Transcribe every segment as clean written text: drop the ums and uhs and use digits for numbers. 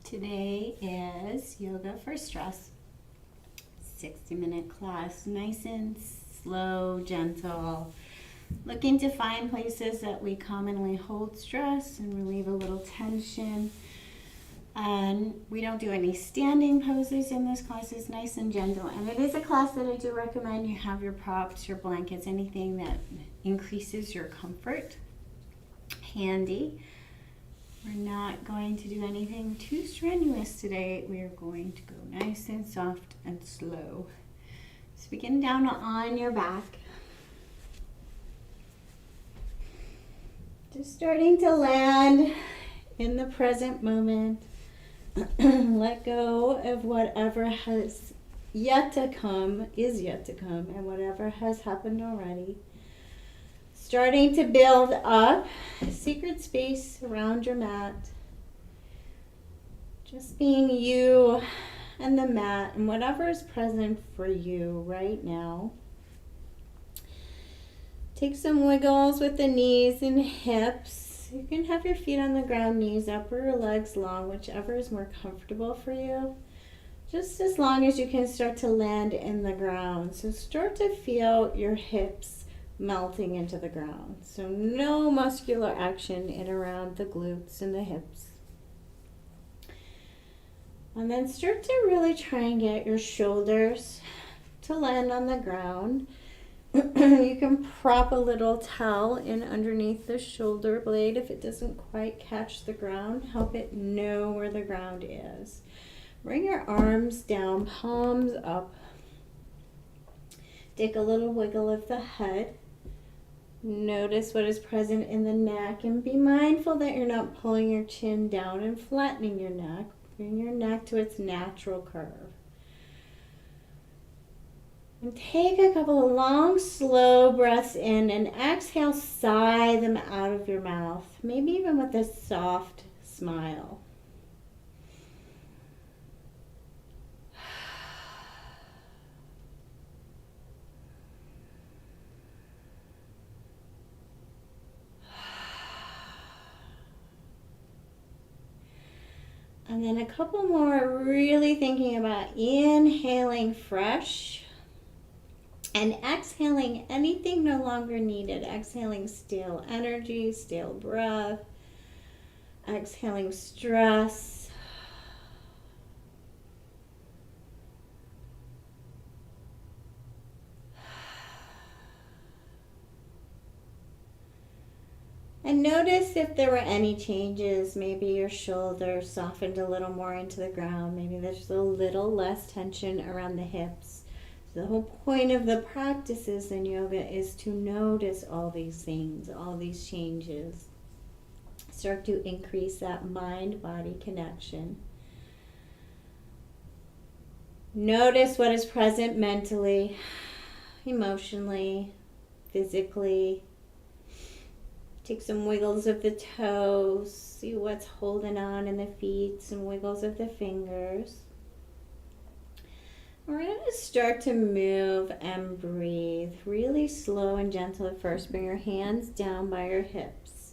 Today is Yoga for Stress. 60-minute class, nice and slow, gentle. Looking to find places that we commonly hold stress and relieve a little tension. And we don't do any standing poses in this class. It's nice and gentle. And it is a class that I do recommend you have your props, your blankets, anything that increases your comfort handy. We're not going to do anything too strenuous today. We are going to go nice and soft and slow. So begin down on your back. Just starting to land in the present moment. Let go of whatever has yet to come, is yet to come, and whatever has happened already. Starting to build up secret space around your mat. Just being you and the mat and whatever is present for you right now. Take some wiggles with the knees and hips. You can have your feet on the ground, knees up, or your legs long, whichever is more comfortable for you. Just as long as you can start to land in the ground. So start to feel your hips melting into the ground. So no muscular action in around the glutes and the hips. And then start to really try and get your shoulders to land on the ground. You can prop a little towel in underneath the shoulder blade if it doesn't quite catch the ground. Help it know where the ground is. Bring your arms down, palms up. Take a little wiggle of the head. Notice what is present in the neck and be mindful that you're not pulling your chin down and flattening your neck. Bring your neck to its natural curve. And take a couple of long, slow breaths in and exhale, sigh them out of your mouth, maybe even with a soft smile. And then a couple more, really thinking about inhaling fresh and exhaling anything no longer needed. Exhaling stale energy, stale breath, exhaling stress. And notice if there were any changes. Maybe your shoulders softened a little more into the ground. Maybe there's a little less tension around the hips. So the whole point of the practices in yoga is to notice all these things, all these changes. Start to increase that mind-body connection. Notice what is present mentally, emotionally, physically. Take some wiggles of the toes, see what's holding on in the feet, some wiggles of the fingers. We're going to start to move and breathe really slow and gentle at first. Bring your hands down by your hips.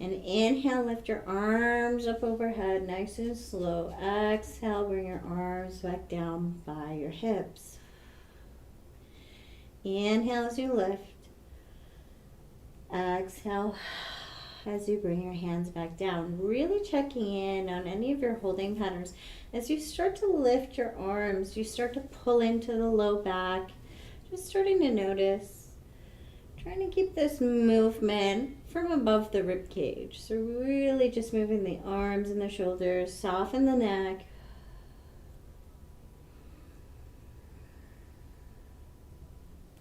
And inhale, lift your arms up overhead, nice and slow. Exhale, bring your arms back down by your hips. Inhale as you lift. Exhale as you bring your hands back down. Really checking in on any of your holding patterns. As you start to lift your arms, you start to pull into the low back. Just starting to notice. Trying to keep this movement from above the rib cage. So really just moving the arms and the shoulders, soften the neck.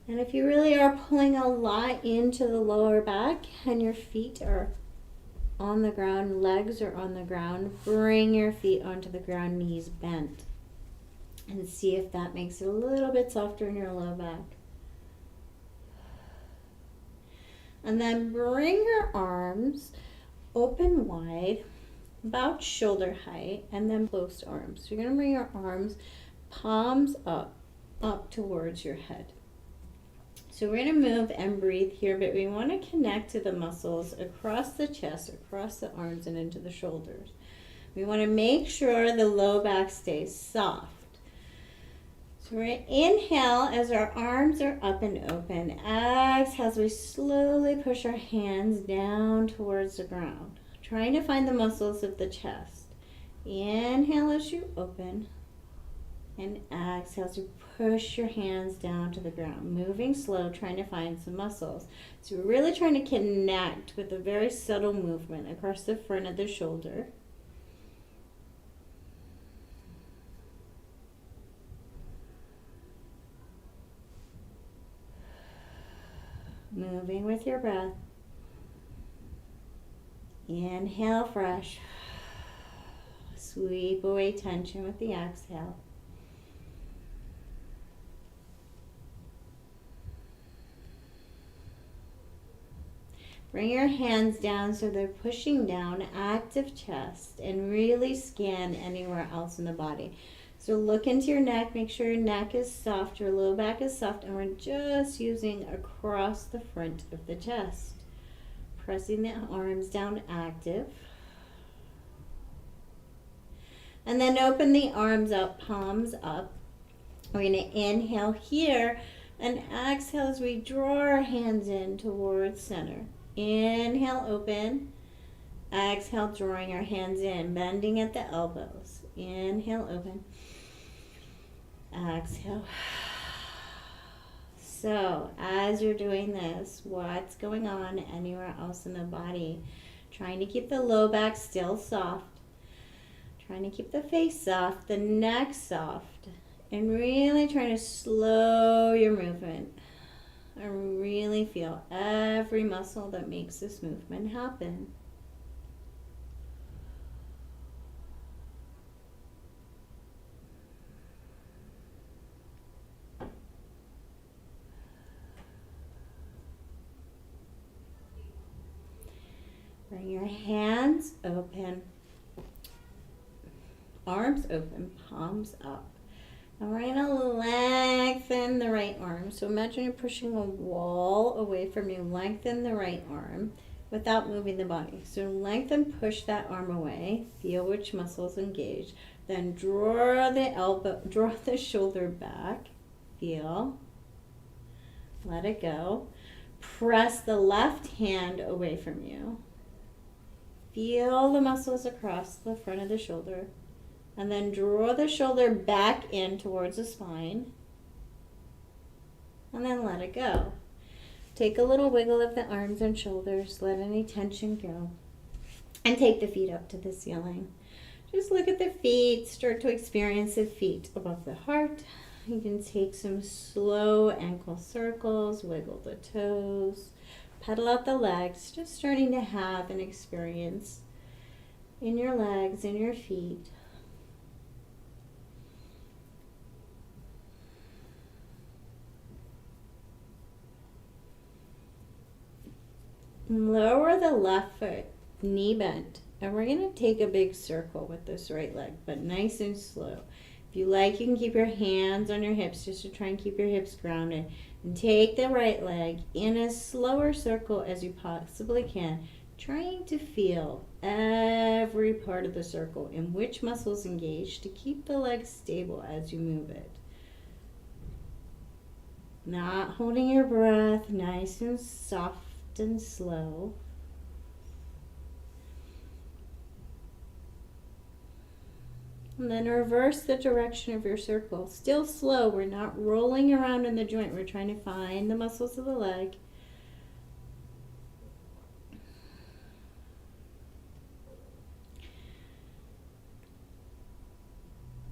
And if you really are pulling a lot into the lower back and your feet are on the ground, legs are on the ground, bring your feet onto the ground, knees bent. And see if that makes it a little bit softer in your low back. And then bring your arms open wide, about shoulder height, and then closed arms. So you're going to bring your arms palms up towards your head. So we're going to move and breathe here, but we want to connect to the muscles across the chest, across the arms, and into the shoulders. We want to make sure the low back stays soft. So we're going to inhale as our arms are up and open. Exhale as we slowly push our hands down towards the ground, trying to find the muscles of the chest. Inhale as you open, and exhale as you push your hands down to the ground, moving slow, trying to find some muscles. So we're really trying to connect with a very subtle movement across the front of the shoulder. Moving with your breath. Inhale fresh. Sweep away tension with the exhale. Bring your hands down so they're pushing down, active chest, and really scan anywhere else in the body. So look into your neck, make sure your neck is soft, your low back is soft, and we're just using across the front of the chest. Pressing the arms down, active. And then open the arms up, palms up. We're going to inhale here and exhale as we draw our hands in towards center. Inhale, open. Exhale, drawing our hands in, bending at the elbows. Inhale, open. Exhale. So, as you're doing this, what's going on anywhere else in the body? Trying to keep the low back still soft. Trying to keep the face soft, the neck soft. And really trying to slow your movement. I really feel every muscle that makes this movement happen. Bring your hands open, arms open, palms up. And we're going to lengthen the right arm. So imagine you're pushing a wall away from you. Lengthen the right arm without moving the body. So lengthen, push that arm away. Feel which muscles engage. Then draw the shoulder back. Feel. Let it go. Press the left hand away from you. Feel the muscles across the front of the shoulder. And then draw the shoulder back in towards the spine. And then let it go. Take a little wiggle of the arms and shoulders. Let any tension go. And take the feet up to the ceiling. Just look at the feet. Start to experience the feet above the heart. You can take some slow ankle circles. Wiggle the toes. Pedal out the legs. Just starting to have an experience in your legs, in your feet. Lower the left foot, knee bent, and we're going to take a big circle with this right leg, but nice and slow. If you like, you can keep your hands on your hips just to try and keep your hips grounded. And take the right leg in a slower circle as you possibly can, trying to feel every part of the circle and which muscles engage to keep the leg stable as you move it. Not holding your breath, nice and soft and slow. And then reverse the direction of your circle. Still slow. We're not rolling around in the joint. We're trying to find the muscles of the leg.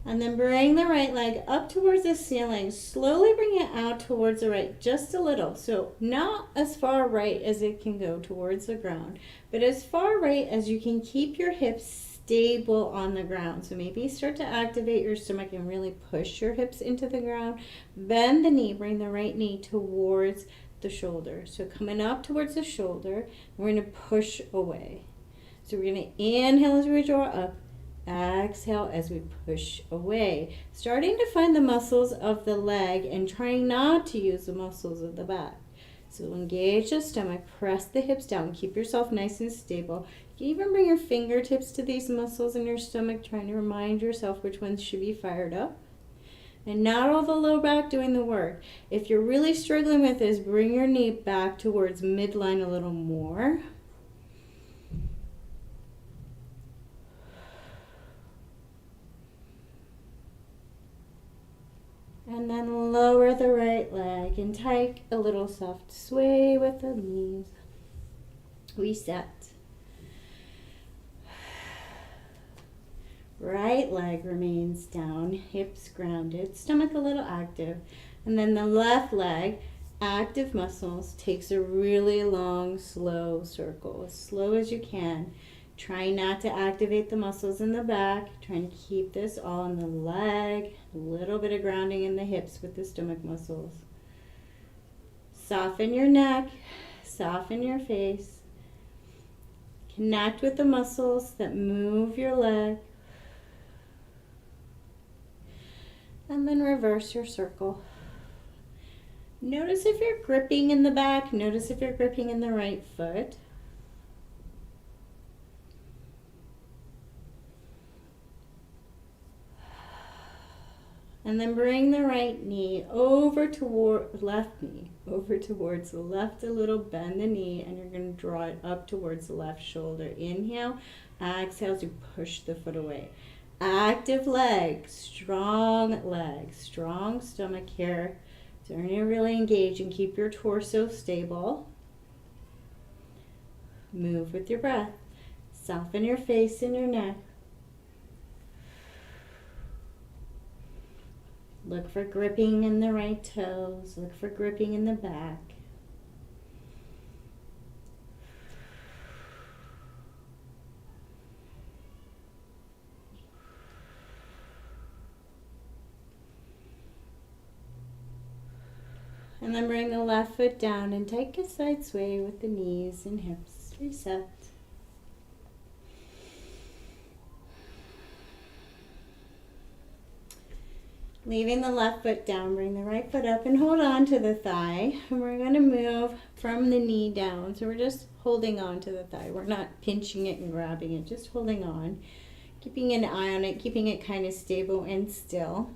And then bring the right leg up towards the ceiling. Slowly bring it out towards the right, just a little. So not as far right as it can go towards the ground, but as far right as you can keep your hips stable on the ground. So maybe start to activate your stomach and really push your hips into the ground. Bend the knee, bring the right knee towards the shoulder. So coming up towards the shoulder, we're going to push away. So we're going to inhale as we draw up, exhale as we push away. Starting to find the muscles of the leg and trying not to use the muscles of the back. So engage the stomach, press the hips down, keep yourself nice and stable. You can even bring your fingertips to these muscles in your stomach, trying to remind yourself which ones should be fired up. And not all the low back doing the work. If you're really struggling with this, bring your knee back towards midline a little more. And then lower the right leg and take a little soft sway with the knees. Reset. Right leg remains down, hips grounded, stomach a little active. And then the left leg, active muscles, takes a really long, slow circle, as slow as you can. Try not to activate the muscles in the back. Trying to keep this all in the leg. A little bit of grounding in the hips with the stomach muscles. Soften your neck. Soften your face. Connect with the muscles that move your leg. And then reverse your circle. Notice if you're gripping in the back. Notice if you're gripping in the right foot. And then bring the right knee over toward left knee, over towards the left a little, bend the knee, and you're going to draw it up towards the left shoulder. Inhale, exhale to push the foot away. Active leg, strong stomach here. So you're going to really engage and keep your torso stable. Move with your breath. Soften your face and your neck. Look for gripping in the right toes. Look for gripping in the back. And then bring the left foot down and take a side sway with the knees and hips. Reset. Leaving the left foot down, bring the right foot up and hold on to the thigh. And we're going to move from the knee down. So we're just holding on to the thigh. We're not pinching it and grabbing it, just holding on. Keeping an eye on it, keeping it kind of stable and still.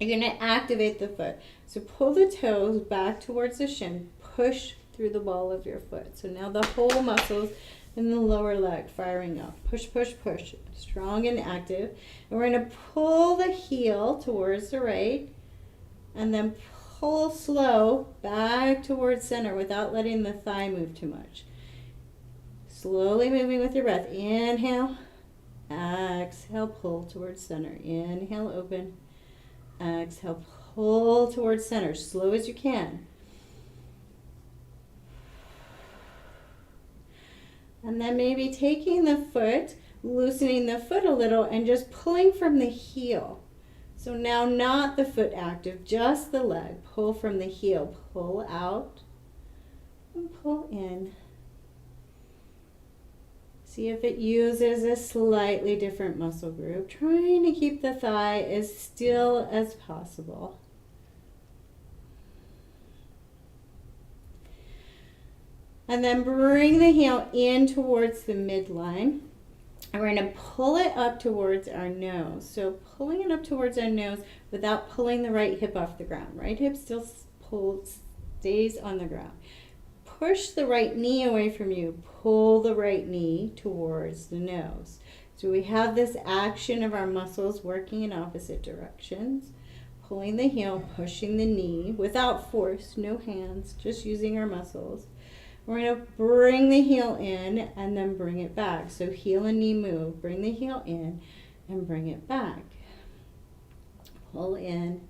You're going to activate the foot. So pull the toes back towards the shin. Push through the ball of your foot. So now the whole muscles in the lower leg firing up. Push, push, push. Strong and active. And we're going to pull the heel towards the right. And then pull slow back towards center without letting the thigh move too much. Slowly moving with your breath. Inhale. Exhale, pull towards center. Inhale, open. Exhale, pull towards center. Slow as you can. And then maybe taking the foot, loosening the foot a little and just pulling from the heel. So now not the foot active, just the leg. Pull from the heel. Pull out and pull in. See if it uses a slightly different muscle group. Trying to keep the thigh as still as possible. And then bring the heel in towards the midline. And we're going to pull it up towards our nose. So pulling it up towards our nose without pulling the right hip off the ground. Right hip still stays on the ground. Push the right knee away from you. Pull the right knee towards the nose. So we have this action of our muscles working in opposite directions. Pulling the heel, pushing the knee without force, no hands, just using our muscles. We're going to bring the heel in and then bring it back. So heel and knee move. Bring the heel in and bring it back. Pull in,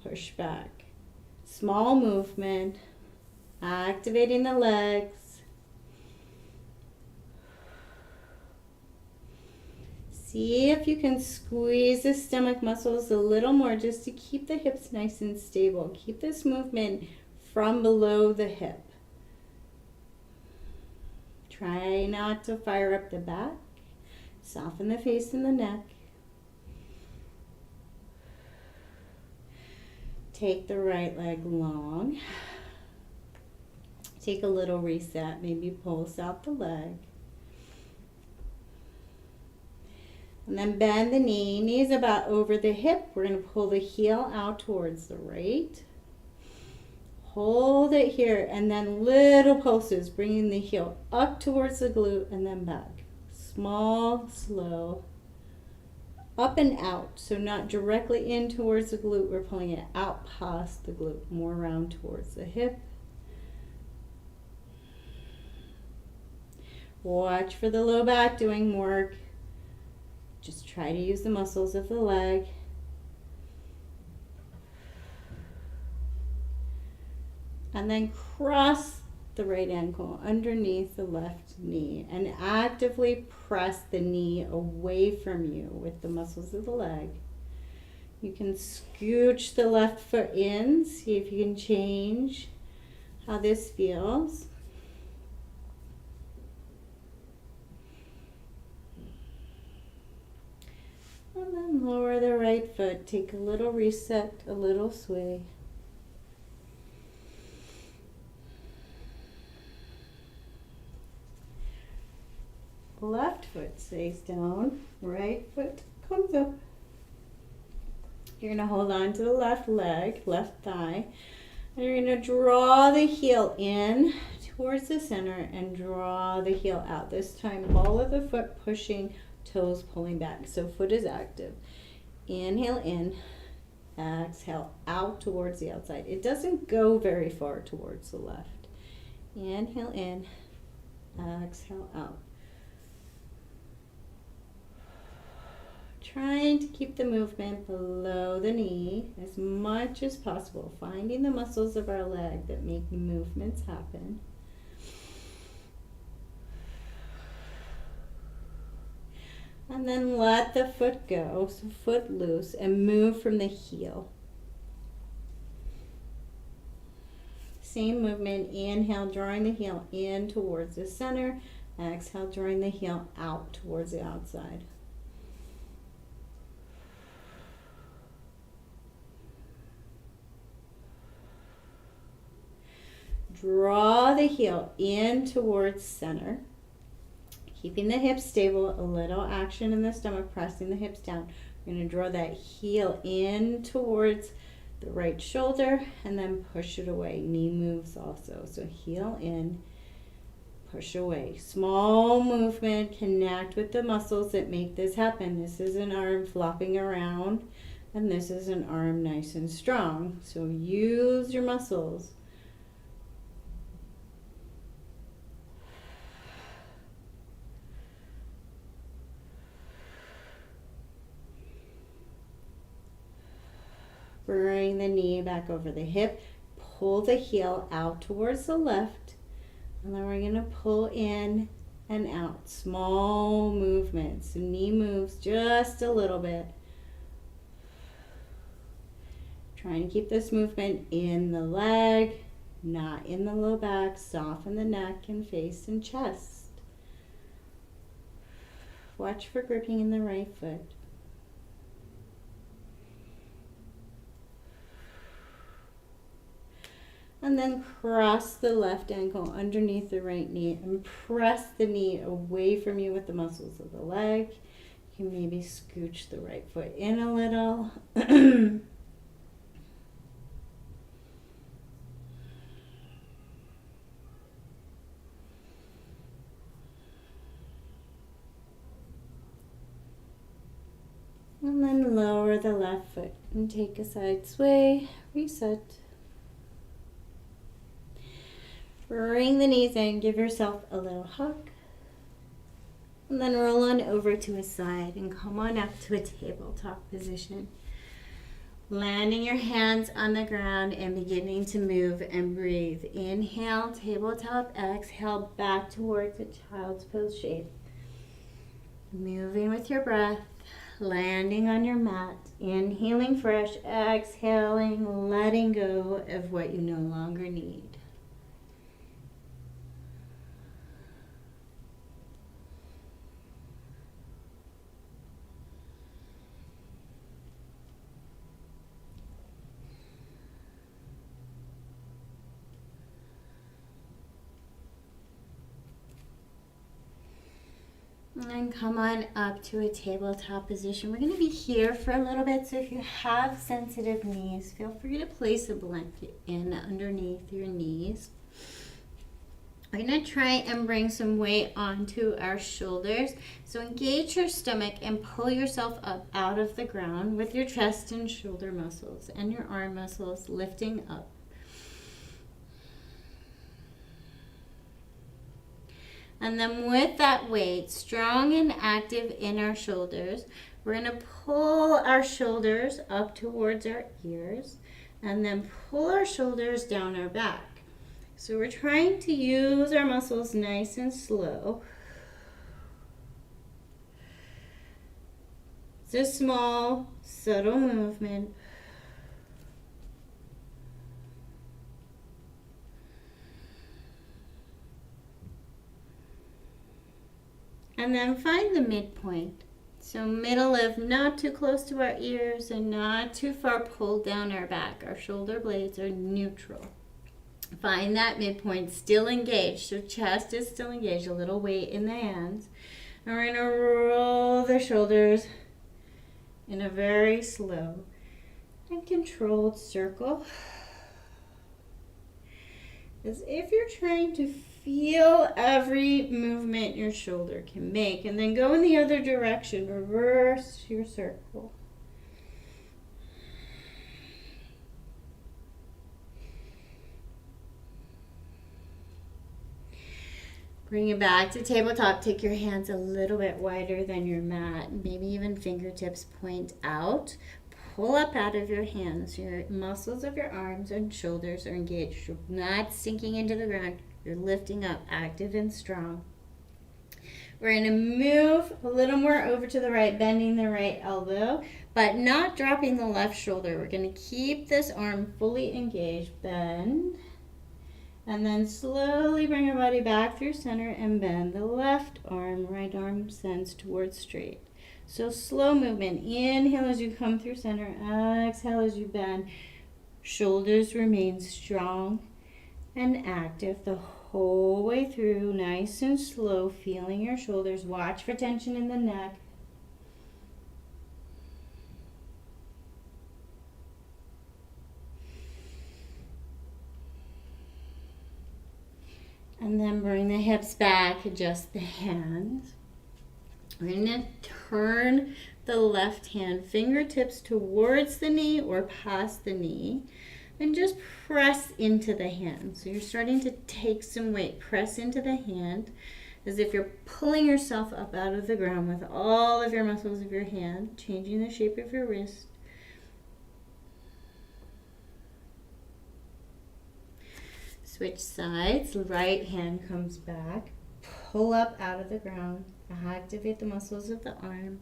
push back. Small movement. Activating the legs. See if you can squeeze the stomach muscles a little more just to keep the hips nice and stable. Keep this movement from below the hip. Try not to fire up the back. Soften the face and the neck. Take the right leg long. Take a little reset, maybe pulse out the leg. And then bend the knee. Knees about over the hip. We're going to pull the heel out towards the right. Hold it here, and then little pulses, bringing the heel up towards the glute and then back. Small, slow, up and out. So not directly in towards the glute, we're pulling it out past the glute, more around towards the hip. Watch for the low back doing work. Just try to use the muscles of the leg. And then cross the right ankle underneath the left knee and actively press the knee away from you with the muscles of the leg. You can scooch the left foot in, see if you can change how this feels. And then lower the right foot, take a little reset, a little sway. Left foot stays down, right foot comes up. You're going to hold on to the left leg, left thigh, and you're going to draw the heel in towards the center and draw the heel out. This time, ball of the foot pushing, toes pulling back. So foot is active. Inhale in, exhale out towards the outside. It doesn't go very far towards the left. Inhale in, exhale out. Trying to keep the movement below the knee as much as possible, finding the muscles of our leg that make movements happen. And then let the foot go, so foot loose, and move from the heel. Same movement, inhale, drawing the heel in towards the center. Exhale, drawing the heel out towards the outside. Draw the heel in towards center. Keeping the hips stable, a little action in the stomach, pressing the hips down. We're going to draw that heel in towards the right shoulder and then push it away. Knee moves also. So heel in, push away. Small movement, connect with the muscles that make this happen. This is an arm flopping around and this is an arm nice and strong. So use your muscles. Bring the knee back over the hip. Pull the heel out towards the left. And then we're going to pull in and out. Small movements. The knee moves just a little bit. Trying to keep this movement in the leg, not in the low back. Soften the neck and face and chest. Watch for gripping in the right foot. And then cross the left ankle underneath the right knee and press the knee away from you with the muscles of the leg. You can maybe scooch the right foot in a little. And then lower the left foot and take a side sway, reset. Bring the knees in, give yourself a little hug. And then roll on over to a side and come on up to a tabletop position. Landing your hands on the ground and beginning to move and breathe. Inhale, tabletop, exhale, back towards a child's pose shape. Moving with your breath. landing on your mat, inhaling fresh, exhaling, letting go of what you no longer need. And come on up to a tabletop position. We're going to be here for a little bit, so if you have sensitive knees, feel free to place a blanket in underneath your knees. We're going to try and bring some weight onto our shoulders. So engage your stomach and pull yourself up out of the ground with your chest and shoulder muscles and your arm muscles lifting up. And then with that weight, strong and active in our shoulders, we're going to pull our shoulders up towards our ears and then pull our shoulders down our back. So we're trying to use our muscles nice and slow. It's a small, subtle movement. And then find the midpoint. So middle of not too close to our ears and not too far pulled down our back. Our shoulder blades are neutral. Find that midpoint, still engaged. So chest is still engaged, a little weight in the hands. And we're going to roll the shoulders in a very slow and controlled circle. As if you're trying to feel every movement your shoulder can make, and then go in the other direction, reverse your circle. Bring it back to tabletop. Take your hands a little bit wider than your mat, maybe even fingertips point out. Pull up out of your hands. Your muscles of your arms and shoulders are engaged. You're not sinking into the ground. You're lifting up, active and strong. We're going to move a little more over to the right, bending the right elbow, but not dropping the left shoulder. We're going to keep this arm fully engaged. Bend. And then slowly bring your body back through center and bend the left arm. Right arm sends towards straight. So slow movement. Inhale as you come through center. Exhale as you bend. Shoulders remain strong and active the whole way through. Nice and slow. Feeling your shoulders. Watch for tension in the neck. And then bring the hips back. Adjust the hands. We're going to turn the left hand fingertips towards the knee or past the knee and just press into the hand. So you're starting to take some weight. Press into the hand as if you're pulling yourself up out of the ground with all of your muscles of your hand, changing the shape of your wrist. Switch sides. Right hand comes back. Pull up out of the ground. Activate the muscles of the arm,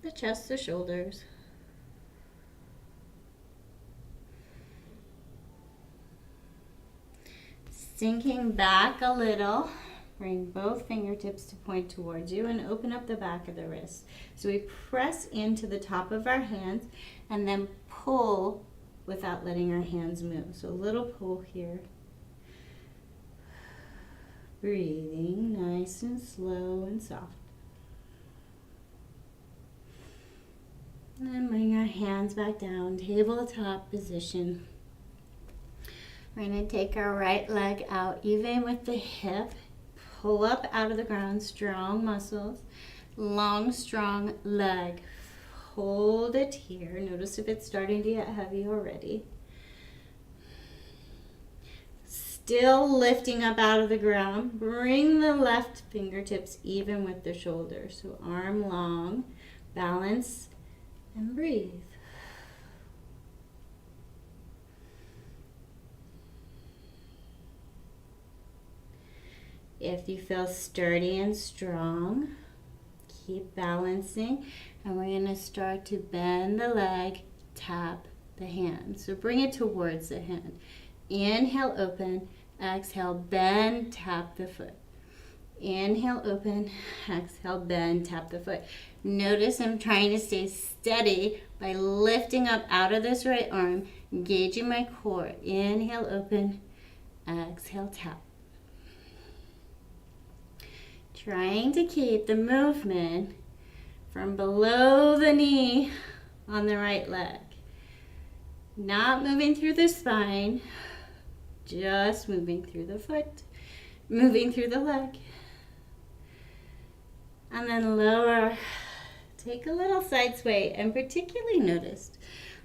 the chest, the shoulders. Sinking back a little. Bring both fingertips to point towards you and open up the back of the wrist. So we press into the top of our hands and then pull without letting our hands move. So a little pull here. Breathing nice and slow and soft. And then bring our hands back down, tabletop position. We're going to take our right leg out, even with the hip. Pull up out of the ground, strong muscles, long, strong leg. Hold it here. Notice if it's starting to get heavy already. Still lifting up out of the ground. Bring the left fingertips even with the shoulder. So arm long, balance, and breathe. If you feel sturdy and strong, keep balancing. And we're going to start to bend the leg, tap the hand. So bring it towards the hand. Inhale, open. Exhale, bend, tap the foot. Inhale, open. Exhale, bend, tap the foot. Notice I'm trying to stay steady by lifting up out of this right arm, engaging my core. Inhale, open. Exhale, tap. Trying to keep the movement from below the knee on the right leg. Not moving through the spine, just moving through the foot, moving through the leg. And then lower, take a little side sway, and particularly notice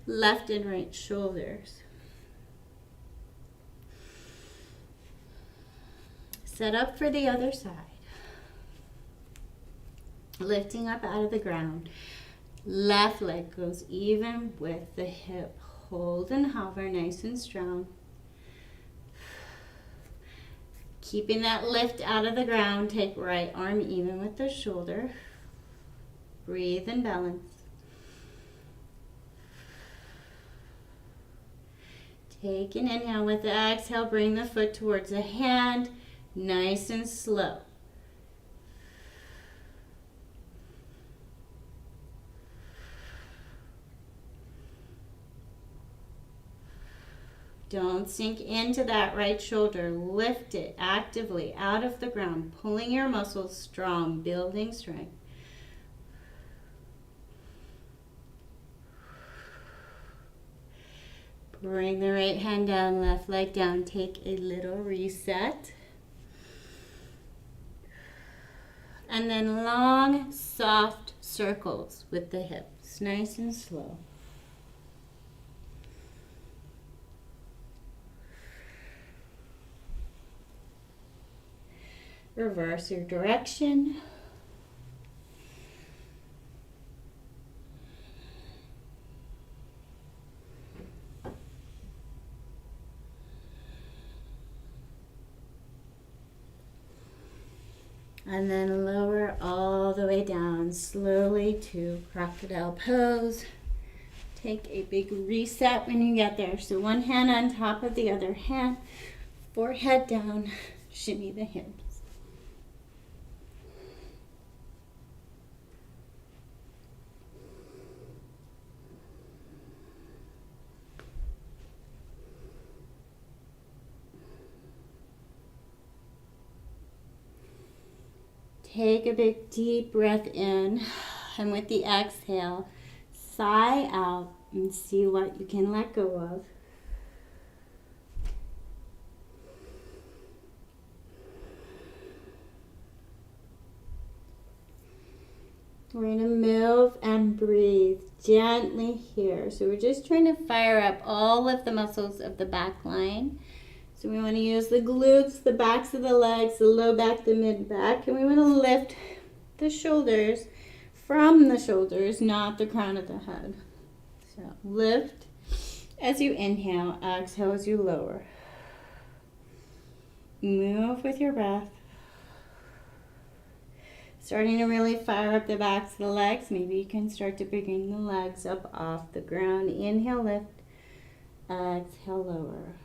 left and right shoulders. Set up for the other side. Lifting up out of the ground. Left leg goes even with the hip. Hold and hover nice and strong. Keeping that lift out of the ground, take right arm even with the shoulder. Breathe and balance. Take an inhale with the exhale, bring the foot towards the hand, nice and slow. Don't sink into that right shoulder. Lift it actively out of the ground, pulling your muscles strong, building strength. Bring the right hand down, left leg down. Take a little reset. And then long, soft circles with the hips, nice and slow. Reverse your direction. And then lower all the way down slowly to crocodile pose. Take a big reset when you get there. So one hand on top of the other hand, forehead down, shimmy the hips. Take a big deep breath in, and with the exhale, sigh out and see what you can let go of. We're going to move and breathe gently here. So we're just trying to fire up all of the muscles of the back line. So we want to use the glutes, the backs of the legs, the low back, the mid back, and we want to lift the shoulders from the shoulders, not the crown of the head. So lift as you inhale, exhale as you lower. Move with your breath. Starting to really fire up the backs of the legs. Maybe you can start to bring the legs up off the ground. Inhale, lift. Exhale, lower.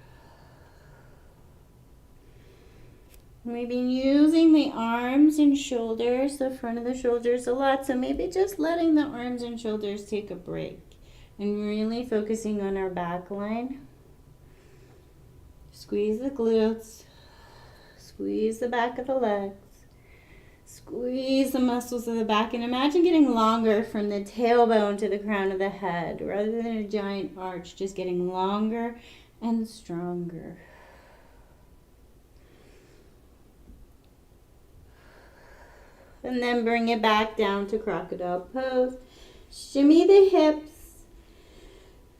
We've been using the arms and shoulders, the front of the shoulders a lot, so maybe just letting the arms and shoulders take a break and really focusing on our back line. Squeeze the glutes, squeeze the back of the legs, squeeze the muscles of the back, and imagine getting longer from the tailbone to the crown of the head rather than a giant arch, just getting longer and stronger. And then bring it back down to crocodile pose. Shimmy the hips.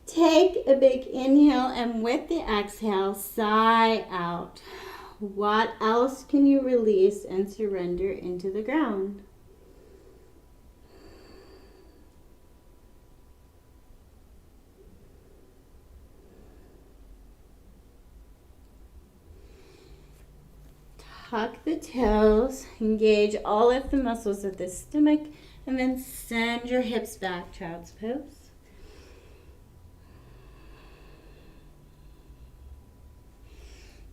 Take a big inhale, and with the exhale, sigh out. What else can you release and surrender into the ground? Tuck the toes, engage all of the muscles of the stomach And then send your hips back, child's pose.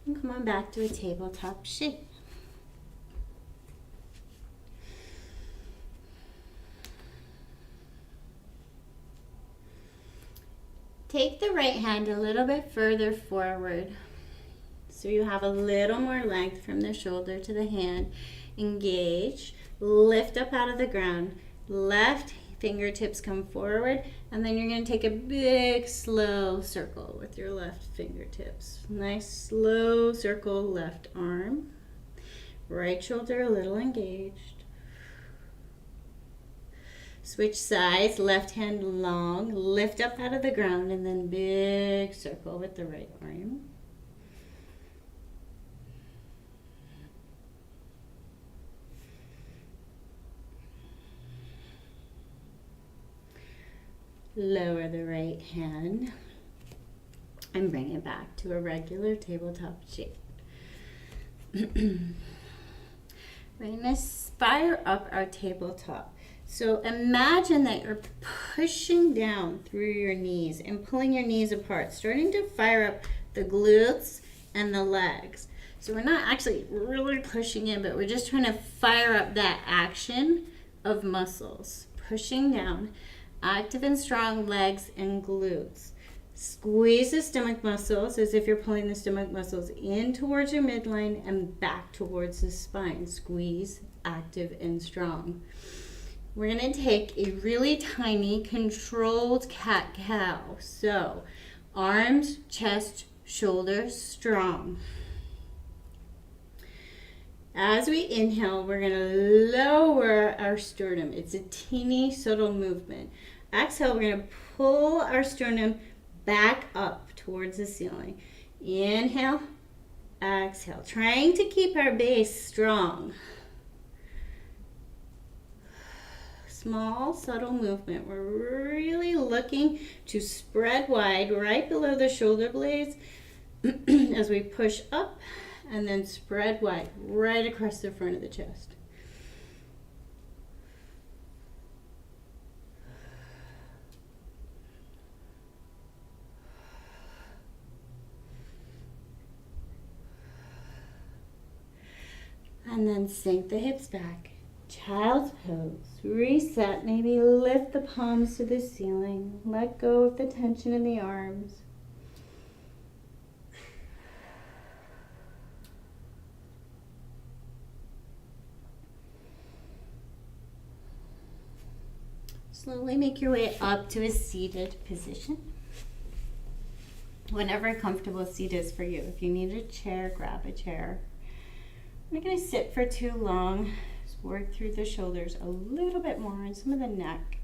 And come on back to a tabletop shape. Take the right hand a little bit further forward so you have a little more length from the shoulder to the hand. Engage, lift up out of the ground, left fingertips come forward, and then you're going to take a big slow circle with your left fingertips. Nice slow circle, left arm, right shoulder a little engaged. Switch sides, left hand long, lift up out of the ground, and then big circle with the right arm. Lower the right hand and bring it back to a regular tabletop shape. We're going to fire up our tabletop. So imagine that you're pushing down through your knees and pulling your knees apart, starting to fire up the glutes and the legs. So we're not actually really pushing in, but we're just trying to fire up that action of muscles. Pushing down, active and strong legs and glutes. Squeeze the stomach muscles as if you're pulling the stomach muscles in towards your midline and back towards the spine. Squeeze, active and strong. We're going to take a really tiny controlled cat-cow. So arms, chest, shoulders strong. As we inhale, we're going to lower our sternum. It's a teeny, subtle movement. Exhale, we're going to pull our sternum back up towards the ceiling. Inhale, exhale. Trying to keep our base strong. Small, subtle movement. We're really looking to spread wide right below the shoulder blades as we push up and then spread wide right across the front of the chest. And then sink the hips back. Child's pose. Reset. Maybe lift the palms to the ceiling. Let go of the tension in the arms. Slowly make your way up to a seated position. Whatever a comfortable seat is for you. If you need a chair, grab a chair. I'm not going to sit for too long. Just work through the shoulders a little bit more and some of the neck.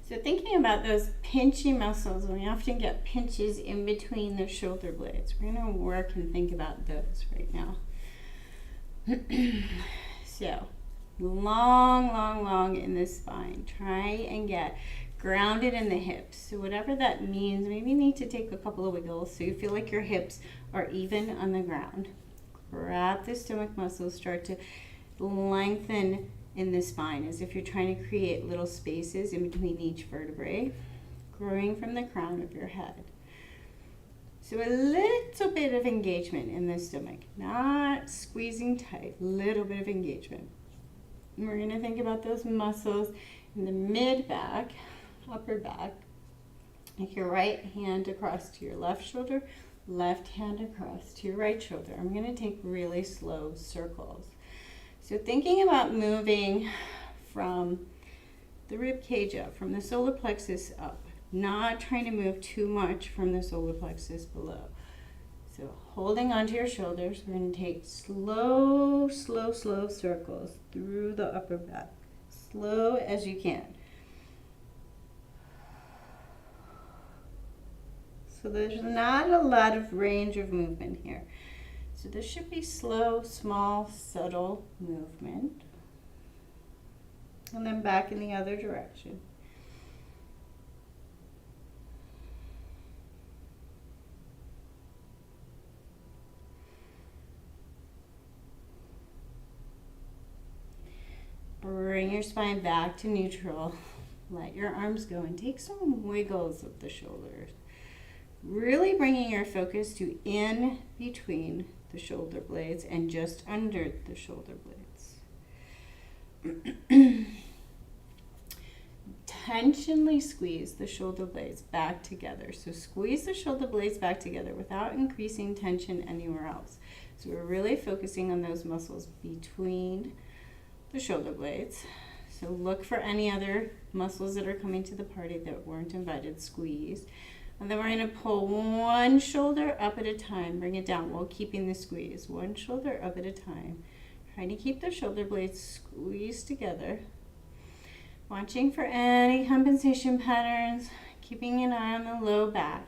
So thinking about those pinchy muscles, we often get pinches in between the shoulder blades. We're going to work and think about those right now. So long in the spine. Try and get grounded in the hips. So whatever that means, maybe you need to take a couple of wiggles so you feel like your hips are even on the ground. Grab the stomach muscles, start to lengthen in the spine as if you're trying to create little spaces in between each vertebrae, growing from the crown of your head. So a little bit of engagement in the stomach, not squeezing tight, little bit of engagement. And we're going to think about those muscles in the mid back, upper back. Take your right hand across to your left shoulder, left hand across to your right shoulder. I'm going to take really slow circles. So thinking about moving from the rib cage up, from the solar plexus up, not trying to move too much from the solar plexus below. So holding onto your shoulders, we're going to take slow circles through the upper back. Slow as you can. So there's not a lot of range of movement here. So this should be slow, small, subtle movement. And then back in the other direction. bring your spine back to neutral. Let your arms go and take some wiggles of the shoulders. Really bringing your focus to in between the shoulder blades and just under the shoulder blades. Tensionally squeeze the shoulder blades back together. So squeeze the shoulder blades back together without increasing tension anywhere else. So we're really focusing on those muscles between the shoulder blades. So look for any other muscles that are coming to the party that weren't invited. Squeeze. And then we're going to pull one shoulder up at a time. Bring it down while keeping the squeeze. One shoulder up at a time. Trying to keep the shoulder blades squeezed together. Watching for any compensation patterns. Keeping an eye on the low back.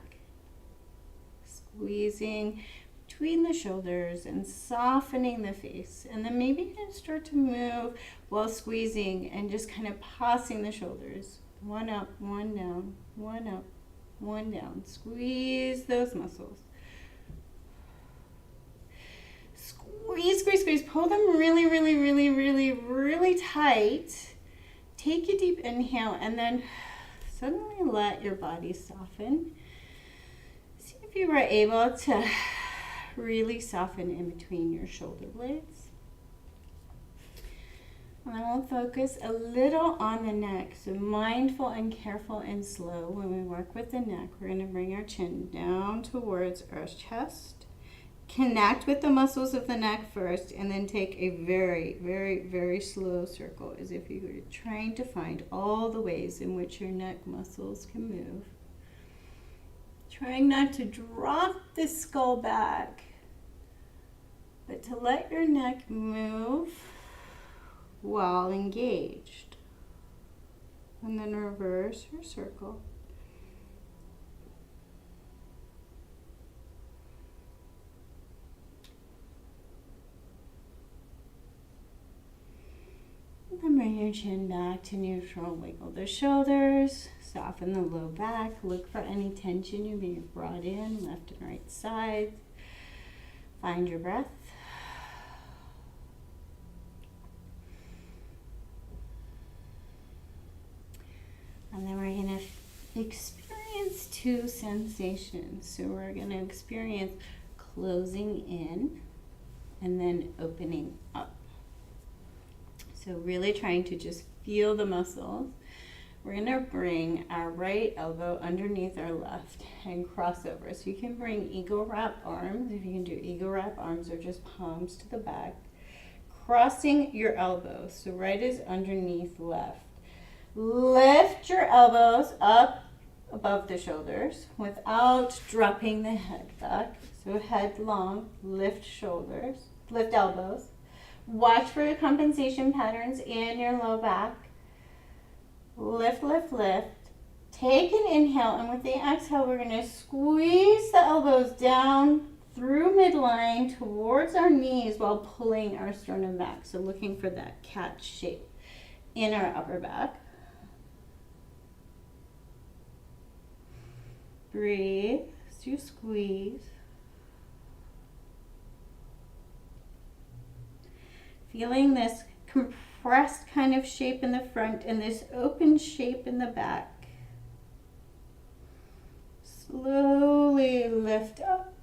Squeezing between the shoulders and softening the face. And then maybe you can start to move while squeezing and just kind of passing the shoulders. One up, one down, one up, one down. Squeeze those muscles. Squeeze, squeeze, squeeze. Pull them really, really, really, really, really tight. Take a deep inhale and then suddenly let your body soften. See if you were able to really soften in between your shoulder blades. And then we'll focus a little on the neck. So mindful and careful and slow when we work with the neck. We're going to bring our chin down towards our chest. Connect with the muscles of the neck first and then take a very, very, very slow circle as if you were trying to find all the ways in which your neck muscles can move. Trying not to drop the skull back, but to let your neck move while engaged. And then reverse your circle. And then bring your chin back to neutral. Wiggle the shoulders. Soften the low back. Look for any tension you may have brought in, left and right side. Find your breath. And then we're going to experience two sensations. So we're going to experience closing in and then opening up. So really trying to just feel the muscles. We're going to bring our right elbow underneath our left and cross over. So you can bring eagle wrap arms, if you can do eagle wrap arms or just palms to the back. Crossing your elbows. So right is underneath left. Lift your elbows up above the shoulders without dropping the head back. So head long, lift shoulders, lift elbows. Watch for your compensation patterns in your low back. Lift, lift, lift. Take an inhale, and with the exhale, we're going to squeeze the elbows down through midline towards our knees while pulling our sternum back. So looking for that cat shape in our upper back. Breathe as you squeeze. Feeling this compressed kind of shape in the front and this open shape in the back. Slowly lift up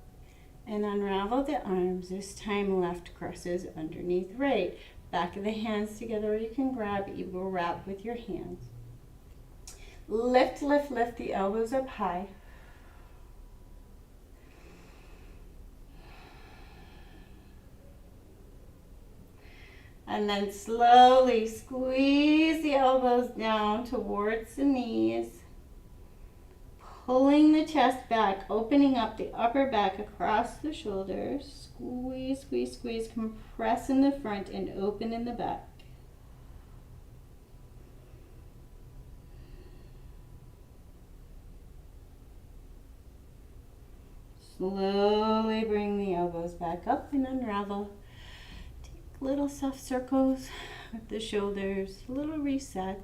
and unravel the arms. This time left crosses underneath right. Back of the hands together, or you can grab eagle wrap with your hands. Lift, lift, lift the elbows up high. And then slowly squeeze the elbows down towards the knees. Pulling the chest back, opening up the upper back across the shoulders. Squeeze, squeeze, squeeze. Compress in the front and open in the back. Slowly bring the elbows back up and unravel. Little soft circles with the shoulders, a little reset.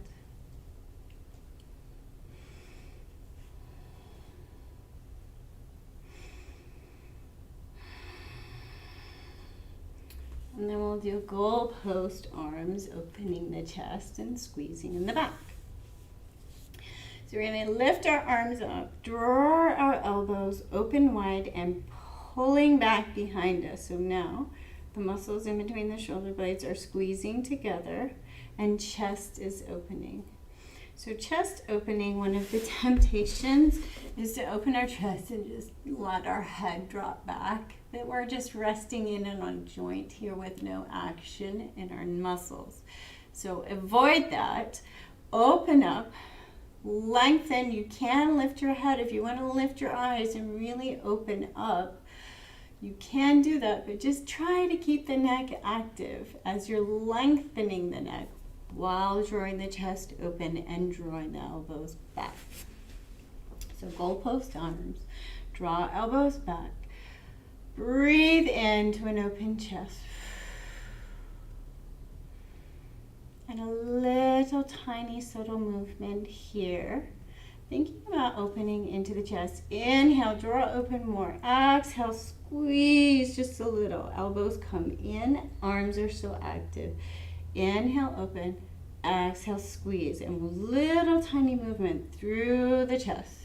And then we'll do goalpost arms, opening the chest and squeezing in the back. So we're going to lift our arms up, draw our elbows open wide and pulling back behind us. So now the muscles in between the shoulder blades are squeezing together and chest is opening. So chest opening, one of the temptations is to open our chest and just let our head drop back. That we're just resting in on a joint here with no action in our muscles. So avoid that. Open up, lengthen. You can lift your head if you want to lift your eyes and really open up. You can do that, but just try to keep the neck active as you're lengthening the neck while drawing the chest open and drawing the elbows back. So goalpost arms, draw elbows back, breathe into an open chest. And a little tiny subtle movement here. Thinking about opening into the chest. Inhale, draw open more. Exhale, squeeze just a little. Elbows come in, arms are still active. Inhale, open. Exhale, squeeze. And little tiny movement through the chest.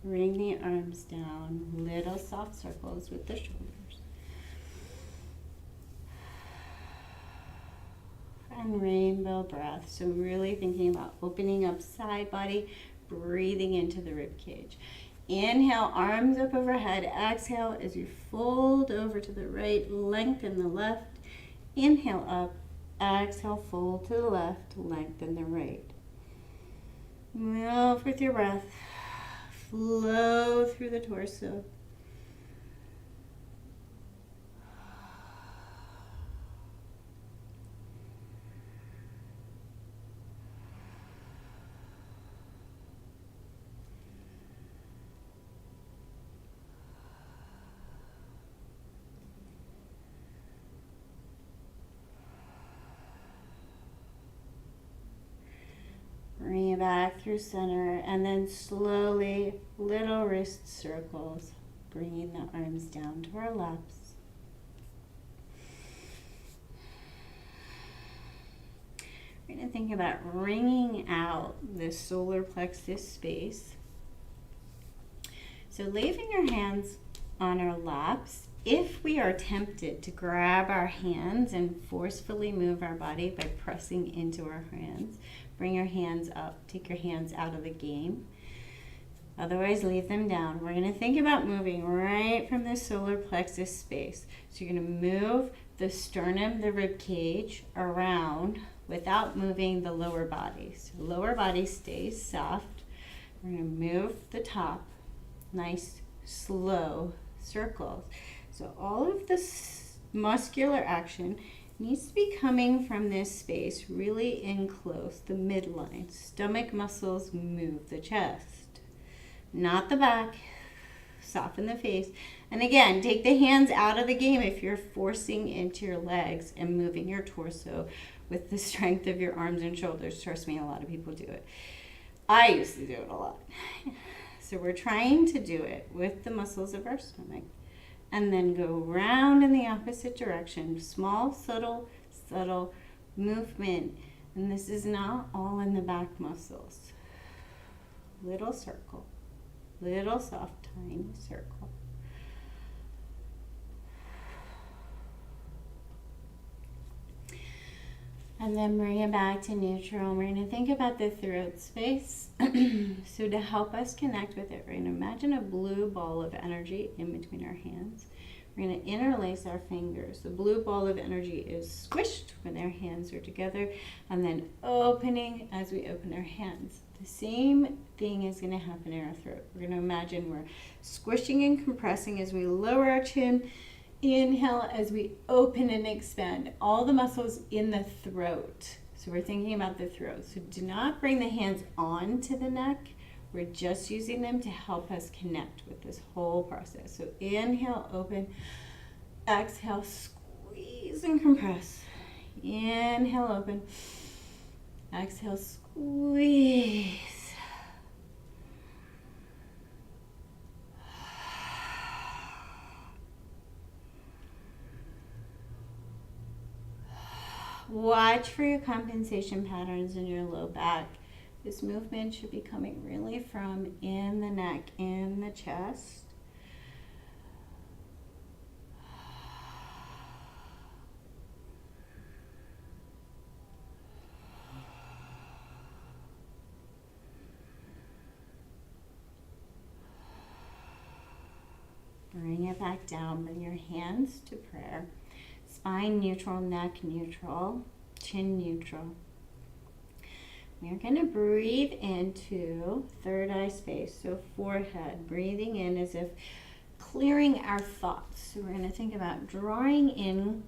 Bring the arms down, little soft circles with the shoulders. And rainbow breath. So really thinking about opening up side body, breathing into the rib cage. Inhale, arms up overhead. Exhale as you fold over to the right, lengthen the left. Inhale up, exhale, fold to the left, lengthen the right. Move with your breath. Flow through the torso. Bring it back through center and then slowly, little wrist circles, bringing the arms down to our laps. We're going to think about wringing out this solar plexus space. So leaving our hands on our laps. If we are tempted to grab our hands and forcefully move our body by pressing into our hands, bring your hands up, take your hands out of the game. Otherwise, leave them down. We're going to think about moving right from the solar plexus space. So you're going to move the sternum, the rib cage around without moving the lower body. So lower body stays soft. We're going to move the top, nice, slow circles. So all of this muscular action needs to be coming from this space, really in close, the midline. Stomach muscles move the chest, not the back. Soften the face. And again, take the hands out of the game if you're forcing into your legs and moving your torso with the strength of your arms and shoulders. Trust me, a lot of people do it. I used to do it a lot. So we're trying to do it with the muscles of our stomach. And then go round in the opposite direction. Small, subtle movement. And this is not all in the back muscles. Little circle. Little soft, tiny circle. And then bring it back to neutral. We're going to think about the throat space. So to help us connect with it, we're going to imagine a blue ball of energy in between our hands. We're going to interlace our fingers. The blue ball of energy is squished when our hands are together, and then opening as we open our hands. The same thing is going to happen in our throat. We're going to imagine we're squishing and compressing as we lower our chin. Inhale as we open and expand all the muscles in the throat. So we're thinking about the throat. So do not bring the hands onto the neck. We're just using them to help us connect with this whole process. So inhale, open. Exhale, squeeze. squeeze and compress. Inhale, open. Exhale, squeeze. Watch for your compensation patterns in your low back. This movement should be coming really from in the neck, in the chest. Bring it back down. Bring your hands to prayer. Spine neutral, neck neutral, chin neutral. We're going to breathe into third eye space, so forehead, breathing in as if clearing our thoughts. So we're going to think about drawing in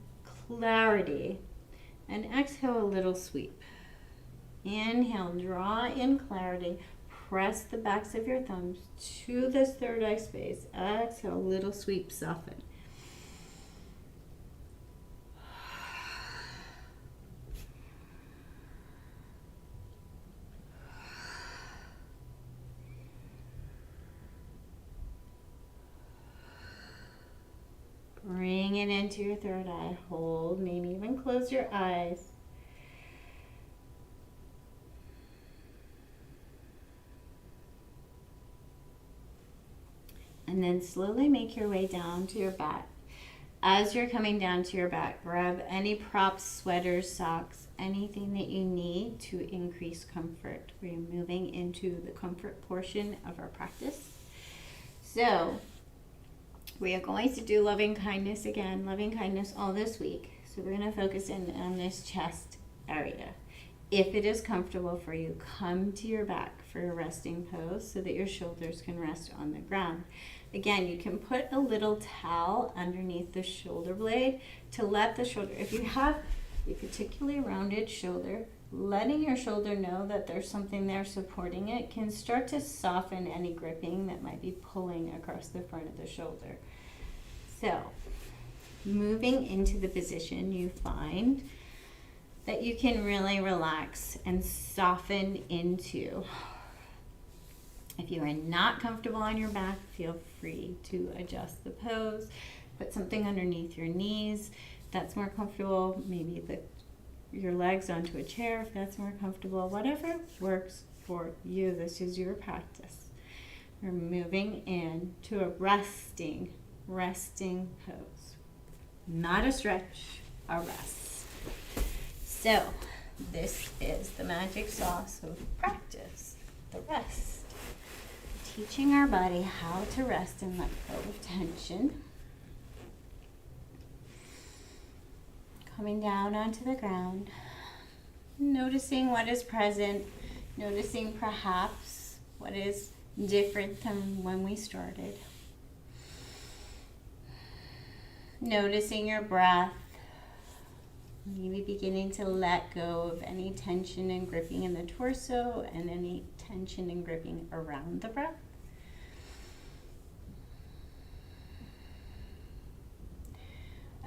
clarity and exhale a little sweep. Inhale, draw in clarity. Press the backs of your thumbs to this third eye space. Exhale, a little sweep, soften. Bring it into your third eye. Hold, maybe even close your eyes. And then slowly make your way down to your back. As you're coming down to your back, grab any props, sweaters, socks, anything that you need to increase comfort. We're moving into the comfort portion of our practice. So we are going to do loving kindness again, loving kindness all this week. So we're going to focus in on this chest area. If it is comfortable for you, come to your back for a resting pose so that your shoulders can rest on the ground. Again, you can put a little towel underneath the shoulder blade to let the shoulder, if you have a particularly rounded shoulder, letting your shoulder know that there's something there supporting it can start to soften any gripping that might be pulling across the front of the shoulder. So, moving into the position, you find that you can really relax and soften into. If you are not comfortable on your back, feel free to adjust the pose. Put something underneath your knees. If that's more comfortable, maybe your legs onto a chair if that's more comfortable. Whatever works for you. This is your practice. We're moving into a resting pose. Not a stretch, a rest. So, this is the magic sauce of practice, the rest. Teaching our body how to rest and let go of tension. Coming down onto the ground. Noticing what is present. Noticing perhaps what is different than when we started. Noticing your breath. Maybe beginning to let go of any tension and gripping in the torso and any tension and gripping around the breath.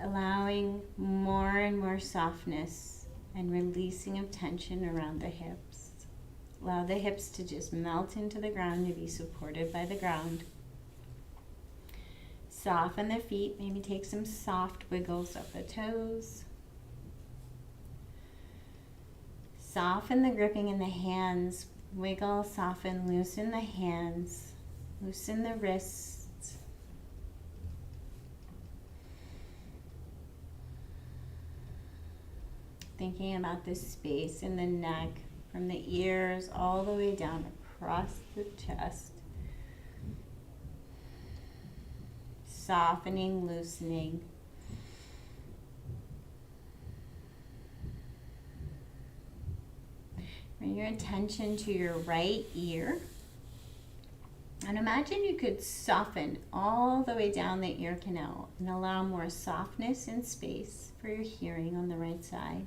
Allowing more and more softness and releasing of tension around the hips. Allow the hips to just melt into the ground, to be supported by the ground. Soften the feet, maybe take some soft wiggles of the toes. Soften the gripping in the hands. Wiggle, soften, loosen the hands. Loosen the wrists. Thinking about this space in the neck, from the ears all the way down across the chest. Softening, loosening. Bring your attention to your right ear. And imagine you could soften all the way down the ear canal and allow more softness and space for your hearing on the right side.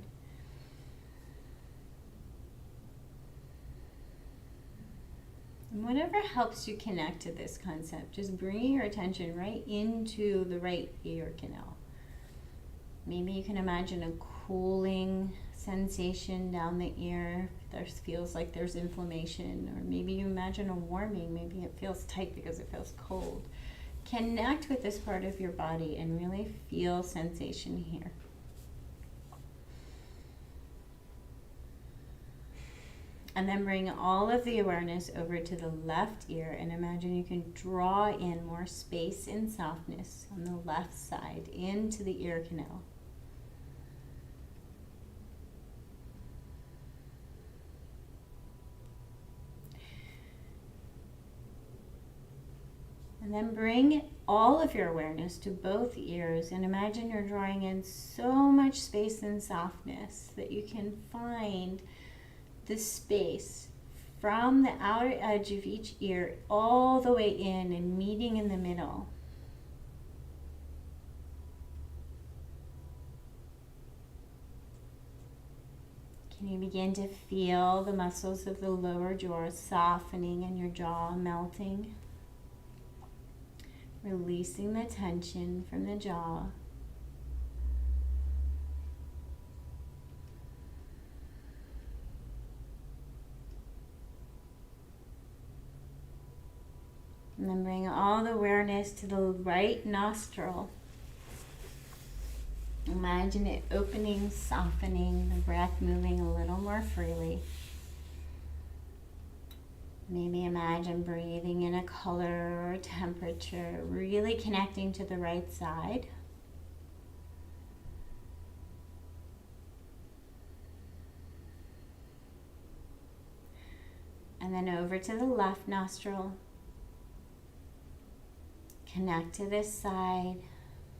And whatever helps you connect to this concept, just bringing your attention right into the right ear canal. Maybe you can imagine a cooling sensation down the ear. There feels like there's inflammation, or maybe you imagine a warming. Maybe it feels tight because it feels cold. Connect with this part of your body and really feel sensation here. And then bring all of the awareness over to the left ear and imagine you can draw in more space and softness on the left side into the ear canal. And then bring all of your awareness to both ears and imagine you're drawing in so much space and softness that you can find the space from the outer edge of each ear all the way in and meeting in the middle. Can you begin to feel the muscles of the lower jaw softening and your jaw melting? Releasing the tension from the jaw. And then bring all the awareness to the right nostril. Imagine it opening, softening, the breath moving a little more freely. Maybe imagine breathing in a color or temperature, really connecting to the right side. And then over to the left nostril. Connect to this side,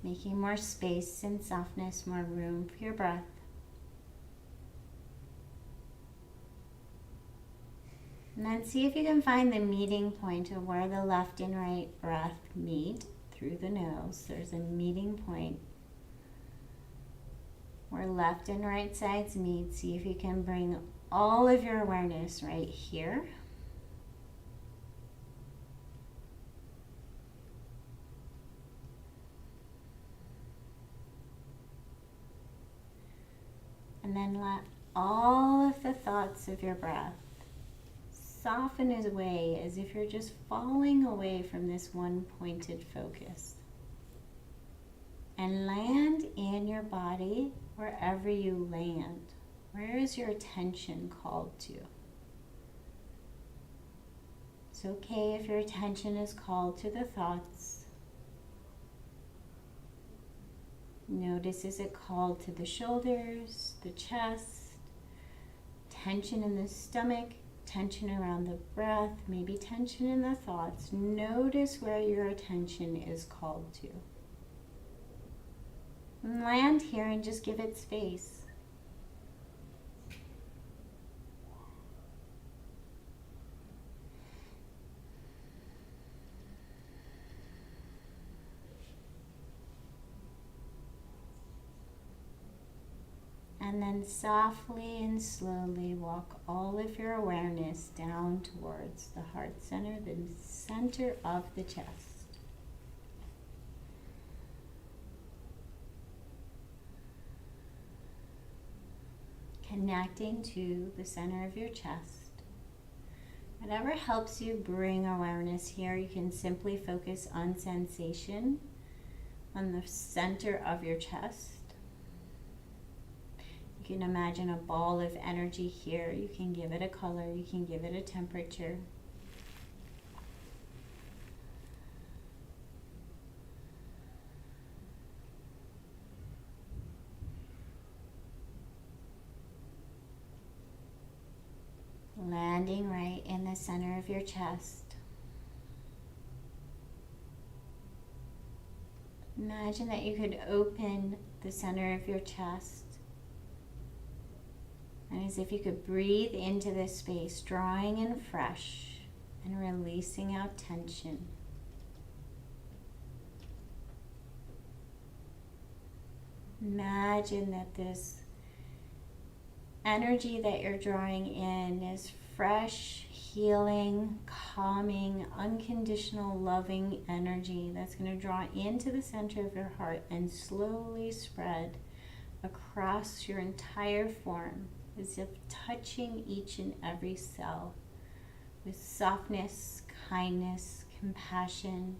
making more space and softness, more room for your breath. And then see if you can find the meeting point of where the left and right breath meet through the nose. There's a meeting point where left and right sides meet. See if you can bring all of your awareness right here. And then let all of the thoughts of your breath soften away as if you're just falling away from this one pointed focus. And land in your body wherever you land. Where is your attention called to? It's okay if your attention is called to the thoughts. Notice, is it called to the shoulders, the chest, tension in the stomach, tension around the breath, maybe tension in the thoughts. Notice where your attention is called to. And land here and just give it space. And then softly and slowly walk all of your awareness down towards the heart center, the center of the chest. Connecting to the center of your chest. Whatever helps you bring awareness here, you can simply focus on sensation on the center of your chest. You can imagine a ball of energy here. You can give it a color, you can give it a temperature. Landing right in the center of your chest. Imagine that you could open the center of your chest. And as if you could breathe into this space, drawing in fresh and releasing out tension. Imagine that this energy that you're drawing in is fresh, healing, calming, unconditional, loving energy that's going to draw into the center of your heart and slowly spread across your entire form, as if touching each and every cell with softness, kindness, compassion,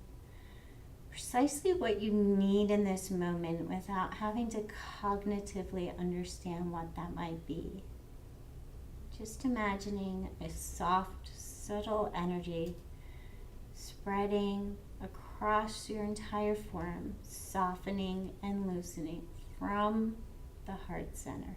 precisely what you need in this moment without having to cognitively understand what that might be. Just imagining a soft, subtle energy spreading across your entire form, softening and loosening from the heart center.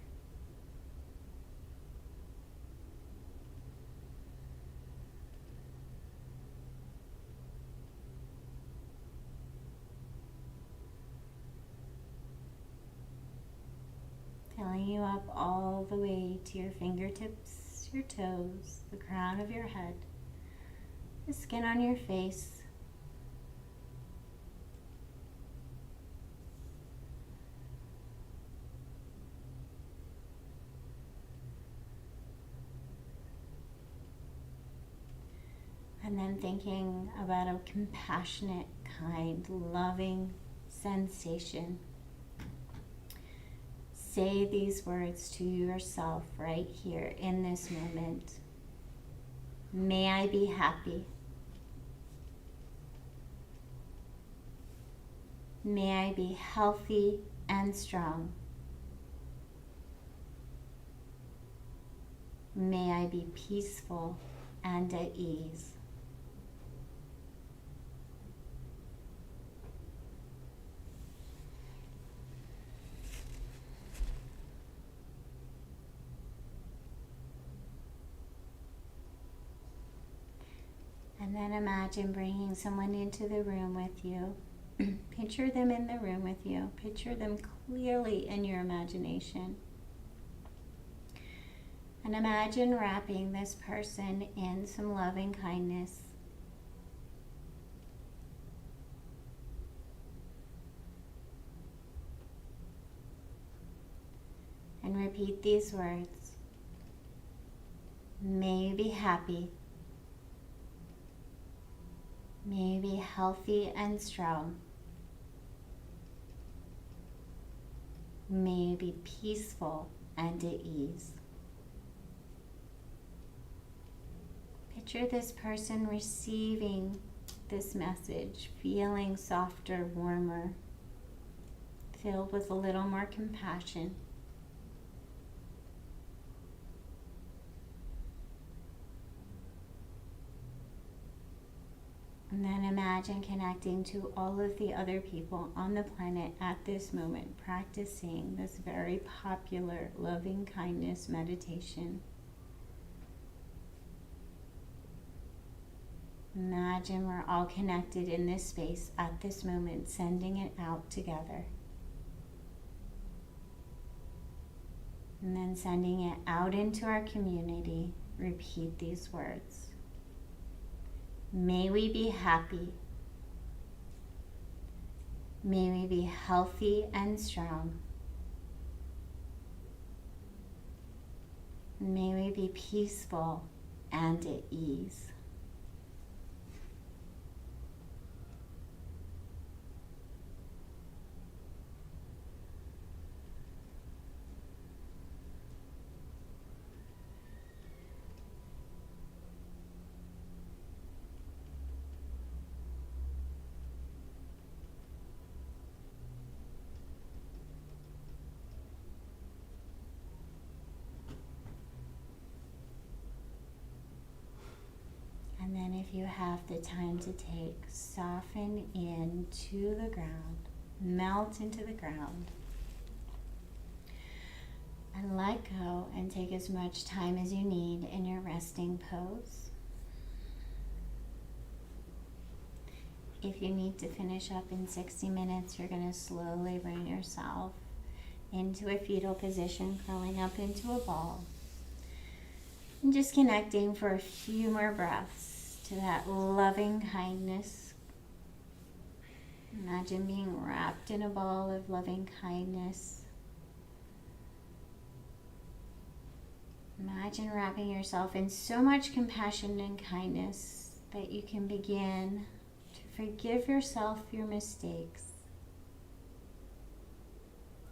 Filling you up all the way to your fingertips, your toes, the crown of your head, the skin on your face, and then thinking about a compassionate, kind, loving sensation. Say these words to yourself right here in this moment. May I be happy. May I be healthy and strong. May I be peaceful and at ease. And then imagine bringing someone into the room with you. Picture them in the room with you. Picture them clearly in your imagination. And imagine wrapping this person in some loving kindness. And repeat these words. May you be happy. May you be healthy and strong. May you be peaceful and at ease. Picture this person receiving this message, feeling softer, warmer, filled with a little more compassion. And then imagine connecting to all of the other people on the planet at this moment, practicing this very popular loving kindness meditation. Imagine we're all connected in this space at this moment, sending it out together. And then sending it out into our community. Repeat these words. May we be happy. May we be healthy and strong. May we be peaceful and at ease. And then if you have the time to take, soften into the ground, melt into the ground, and let go and take as much time as you need in your resting pose. If you need to finish up in 60 minutes, you're going to slowly bring yourself into a fetal position, curling up into a ball. And just connecting for a few more breaths to that loving kindness. Imagine being wrapped in a ball of loving kindness. Imagine wrapping yourself in so much compassion and kindness that you can begin to forgive yourself your mistakes.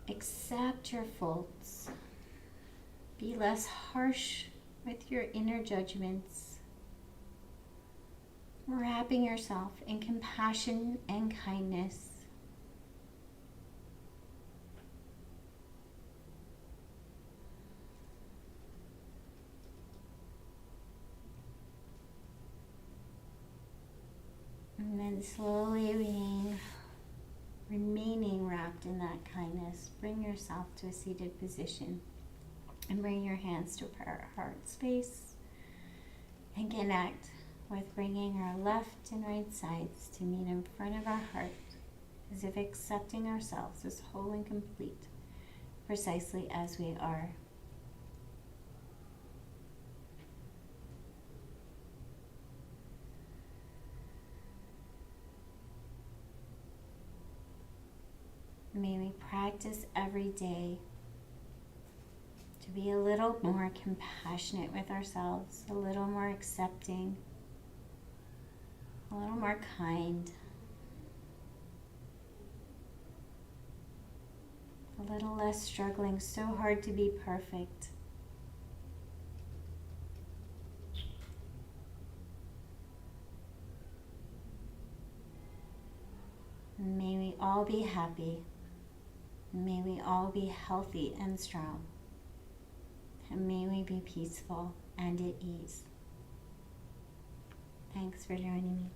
Accept your faults. Be less harsh with your inner judgments. Wrapping yourself in compassion and kindness. And then slowly remaining wrapped in that kindness, bring yourself to a seated position and bring your hands to our heart space and connect with bringing our left and right sides to meet in front of our heart, as if accepting ourselves as whole and complete, precisely as we are. May we practice every day to be a little more compassionate with ourselves, a little more accepting, a little more kind, a little less struggling so hard to be perfect. May we all be happy. May we all be healthy and strong. And may we be peaceful and at ease. Thanks for joining me.